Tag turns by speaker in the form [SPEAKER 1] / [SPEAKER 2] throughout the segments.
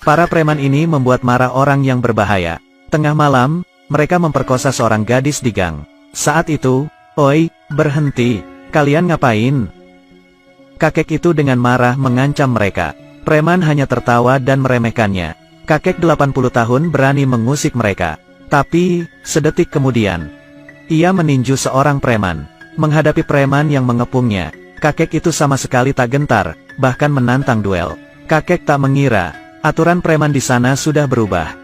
[SPEAKER 1] Para preman ini membuat marah orang yang berbahaya. Tengah malam, mereka memperkosa seorang gadis di gang. Saat itu, "Oi, berhenti, kalian ngapain?" Kakek itu dengan marah mengancam mereka. Preman hanya tertawa dan meremehkannya. Kakek 80 tahun berani mengusik mereka. Tapi, sedetik kemudian, ia meninju seorang preman. Menghadapi preman yang mengepungnya, kakek itu sama sekali tak gentar, bahkan menantang duel. Kakek tak mengira, aturan preman di sana sudah berubah.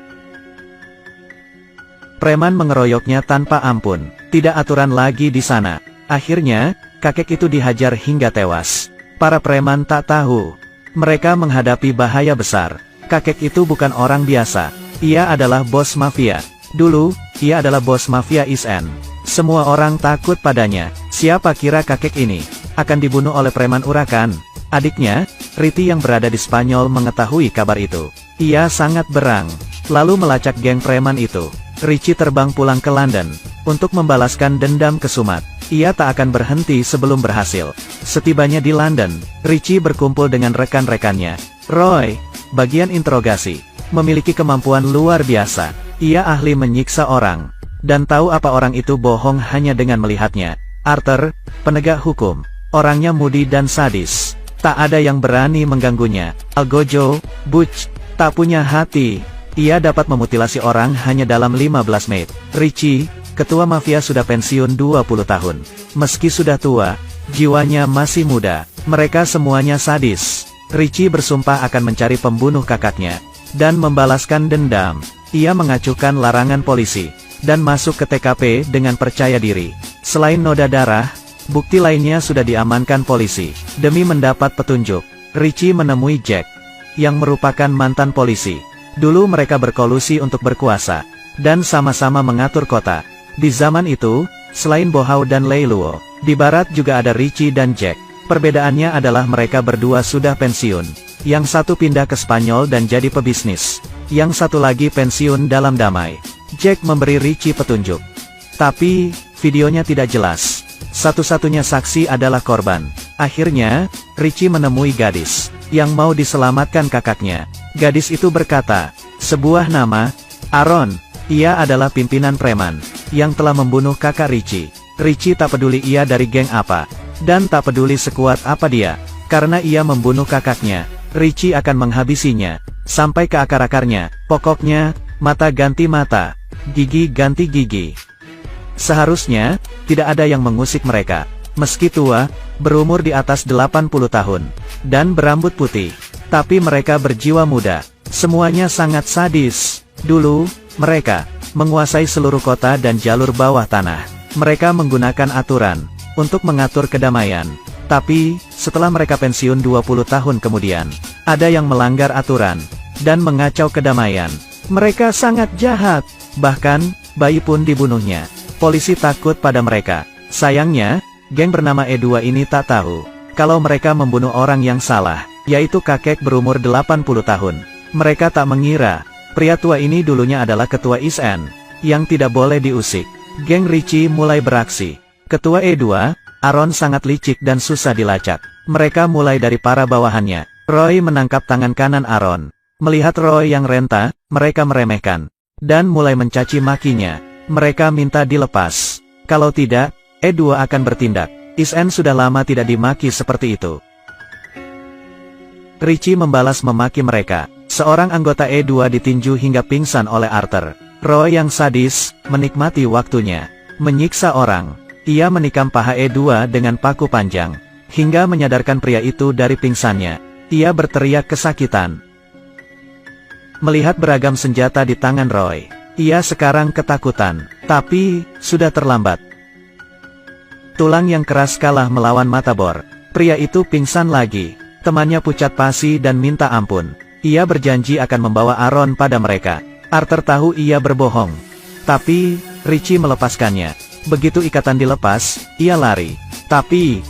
[SPEAKER 1] Preman mengeroyoknya tanpa ampun. Tidak aturan lagi di sana. Akhirnya, kakek itu dihajar hingga tewas. Para preman tak tahu, mereka menghadapi bahaya besar. Kakek itu bukan orang biasa. Ia adalah bos mafia. Dulu, ia adalah bos mafia ISN. Semua orang takut padanya. Siapa kira kakek ini akan dibunuh oleh preman urakan? Adiknya, Riti yang berada di Spanyol mengetahui kabar itu. Ia sangat berang, lalu melacak geng preman itu. Richie terbang pulang ke London untuk membalaskan dendam ke Sumat. Ia tak akan berhenti sebelum berhasil. Setibanya di London, Richie berkumpul dengan rekan-rekannya. Roy, bagian interogasi, memiliki kemampuan luar biasa. Ia ahli menyiksa orang, dan tahu apa orang itu bohong hanya dengan melihatnya. Arthur, penegak hukum, orangnya mudi dan sadis. Tak ada yang berani mengganggunya. Algojo, Butch, tak punya hati. Ia dapat memutilasi orang hanya dalam 15 menit. Richie, ketua mafia sudah pensiun 20 tahun. Meski sudah tua, jiwanya masih muda. Mereka semuanya sadis. Richie bersumpah akan mencari pembunuh kakaknya, dan membalaskan dendam. Ia mengacukan larangan polisi, dan masuk ke TKP dengan percaya diri. Selain noda darah, bukti lainnya sudah diamankan polisi. Demi mendapat petunjuk, Richie menemui Jack, yang merupakan mantan polisi. Dulu mereka berkolusi untuk berkuasa, dan sama-sama mengatur kota. Di zaman itu, selain Bohau dan Leiluo, di barat juga ada Richie dan Jack. Perbedaannya adalah mereka berdua sudah pensiun. Yang satu pindah ke Spanyol dan jadi pebisnis. Yang satu lagi pensiun dalam damai. Jack memberi Richie petunjuk. Tapi, videonya tidak jelas. Satu-satunya saksi adalah korban. Akhirnya, Richie menemui gadis yang mau diselamatkan kakaknya. Gadis itu berkata, sebuah nama, Aaron. Ia adalah pimpinan preman yang telah membunuh kakak Richie. Richie tak peduli ia dari geng apa, dan tak peduli sekuat apa dia, karena ia membunuh kakaknya. Richie akan menghabisinya sampai ke akar-akarnya. Pokoknya, mata ganti mata, gigi ganti gigi. Seharusnya tidak ada yang mengusik mereka. Meski tua, berumur di atas 80 tahun, dan berambut putih, tapi mereka berjiwa muda. Semuanya sangat sadis. Dulu, mereka menguasai seluruh kota dan jalur bawah tanah. Mereka menggunakan aturan untuk mengatur kedamaian. Tapi, setelah mereka pensiun 20 tahun kemudian, ada yang melanggar aturan dan mengacau kedamaian. Mereka sangat jahat. Bahkan, bayi pun dibunuhnya. Polisi takut pada mereka. Sayangnya, geng bernama E2 ini tak tahu kalau mereka membunuh orang yang salah, yaitu kakek berumur 80 tahun. Mereka tak mengira pria tua ini dulunya adalah ketua ISN, yang tidak boleh diusik. Geng Richie mulai beraksi. Ketua E2, Aaron sangat licik dan susah dilacak. Mereka mulai dari para bawahannya. Roy menangkap tangan kanan Aaron. Melihat Roy yang renta, mereka meremehkan, dan mulai mencaci makinya. Mereka minta dilepas. Kalau tidak, E2 akan bertindak. ISN sudah lama tidak dimaki seperti itu. Richie membalas memaki mereka. Seorang anggota E2 ditinju hingga pingsan oleh Arthur. Roy yang sadis, menikmati waktunya menyiksa orang. Ia menikam paha E2 dengan paku panjang, hingga menyadarkan pria itu dari pingsannya. Ia berteriak kesakitan. Melihat beragam senjata di tangan Roy, ia sekarang ketakutan. Tapi, sudah terlambat. Tulang yang keras kalah melawan mata bor. Pria itu pingsan lagi. Temannya pucat pasi dan minta ampun. Ia berjanji akan membawa Aaron pada mereka. Arthur tahu ia berbohong. Tapi, Richie melepaskannya. Begitu ikatan dilepas, ia lari. Tapi,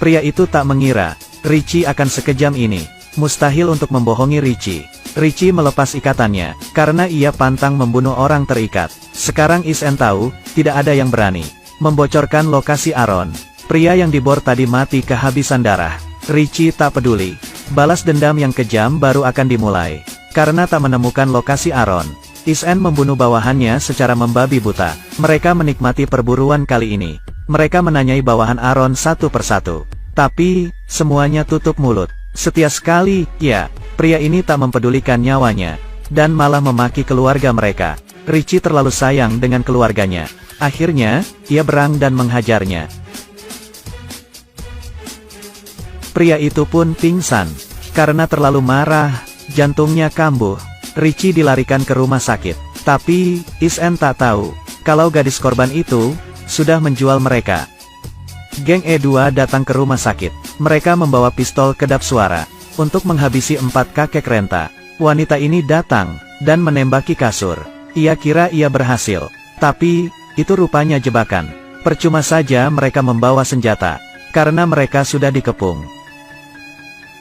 [SPEAKER 1] pria itu tak mengira Richie akan sekejam ini. Mustahil untuk membohongi Richie. Richie melepas ikatannya, karena ia pantang membunuh orang terikat. Sekarang ISN tahu, tidak ada yang berani membocorkan lokasi Aaron. Pria yang dibor tadi mati kehabisan darah. Richie tak peduli. Balas dendam yang kejam baru akan dimulai. Karena tak menemukan lokasi Aaron, Is-en membunuh bawahannya secara membabi buta. Mereka menikmati perburuan kali ini. Mereka menanyai bawahan Aaron satu persatu. Tapi, semuanya tutup mulut. Setia sekali, ya, pria ini tak mempedulikan nyawanya. Dan malah memaki keluarga mereka. Richie terlalu sayang dengan keluarganya. Akhirnya, ia berang dan menghajarnya. Pria itu pun pingsan. Karena terlalu marah, jantungnya kambuh. Richie dilarikan ke rumah sakit. Tapi, Is-en tak tahu, kalau gadis korban itu, sudah menjual mereka. Geng E2 datang ke rumah sakit. Mereka membawa pistol kedap suara, untuk menghabisi 4 kakek renta. Wanita ini datang, dan menembaki kasur. Ia kira ia berhasil. Tapi, itu rupanya jebakan. Percuma saja mereka membawa senjata, karena mereka sudah dikepung.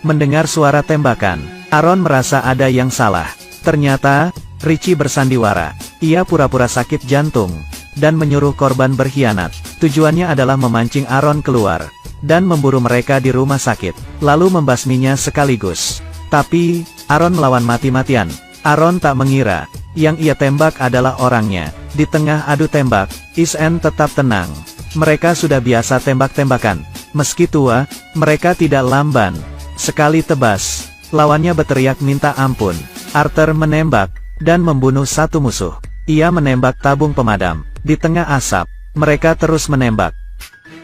[SPEAKER 1] Mendengar suara tembakan, Aaron merasa ada yang salah. Ternyata, Richie bersandiwara. Ia pura-pura sakit jantung, dan menyuruh korban berkhianat. Tujuannya adalah memancing Aaron keluar, dan memburu mereka di rumah sakit, lalu membasminya sekaligus. Tapi, Aaron melawan mati-matian. Aaron tak mengira, yang ia tembak adalah orangnya. Di tengah adu tembak, Is-en tetap tenang. Mereka sudah biasa tembak-tembakan. Meski tua, mereka tidak lamban. Sekali tebas, lawannya berteriak minta ampun. Arthur menembak, dan membunuh satu musuh. Ia menembak tabung pemadam. Di tengah asap, mereka terus menembak.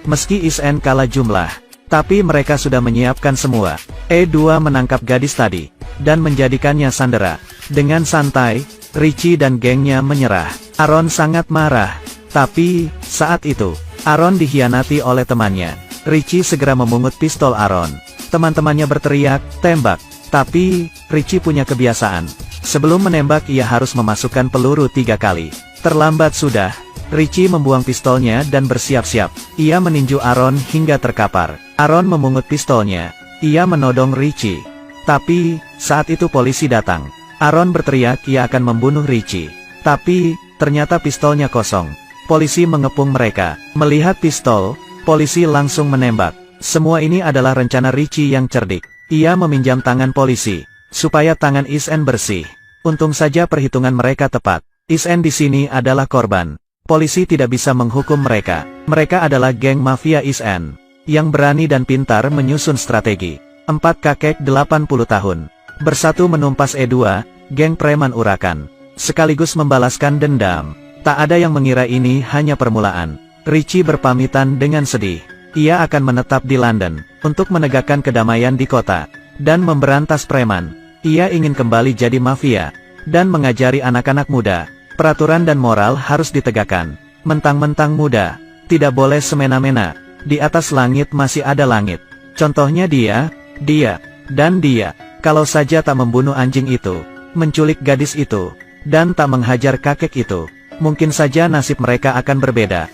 [SPEAKER 1] Meski Is-en kalah jumlah, tapi mereka sudah menyiapkan semua. E2 menangkap gadis tadi, dan menjadikannya sandera. Dengan santai, Richie dan gengnya menyerah. Aaron sangat marah. Tapi, saat itu, Aaron dikhianati oleh temannya. Richie segera memungut pistol Aaron. Teman-temannya berteriak, tembak. Tapi, Richie punya kebiasaan. Sebelum menembak ia harus memasukkan peluru 3 kali. Terlambat sudah. Richie membuang pistolnya dan bersiap-siap. Ia meninju Aaron hingga terkapar. Aaron memungut pistolnya. Ia menodong Richie. Tapi, saat itu polisi datang. Aaron berteriak ia akan membunuh Richie. Tapi, ternyata pistolnya kosong. Polisi mengepung mereka. Melihat pistol, polisi langsung menembak. Semua ini adalah rencana Richie yang cerdik. Ia meminjam tangan polisi, supaya tangan Is-en bersih. Untung saja perhitungan mereka tepat. Is-en di sini adalah korban. Polisi tidak bisa menghukum mereka. Mereka adalah geng mafia Is-en, yang berani dan pintar menyusun strategi. 4 kakek 80 tahun, bersatu menumpas E2, geng preman urakan. Sekaligus membalaskan dendam. Tak ada yang mengira ini hanya permulaan. Richie berpamitan dengan sedih. Ia akan menetap di London, untuk menegakkan kedamaian di kota, dan memberantas preman. Ia ingin kembali jadi mafia, dan mengajari anak-anak muda. Peraturan dan moral harus ditegakkan. Mentang-mentang muda, tidak boleh semena-mena. Di atas langit masih ada langit. Contohnya dia, dan dia. Kalau saja tak membunuh anjing itu, menculik gadis itu, dan tak menghajar kakek itu, mungkin saja nasib mereka akan berbeda.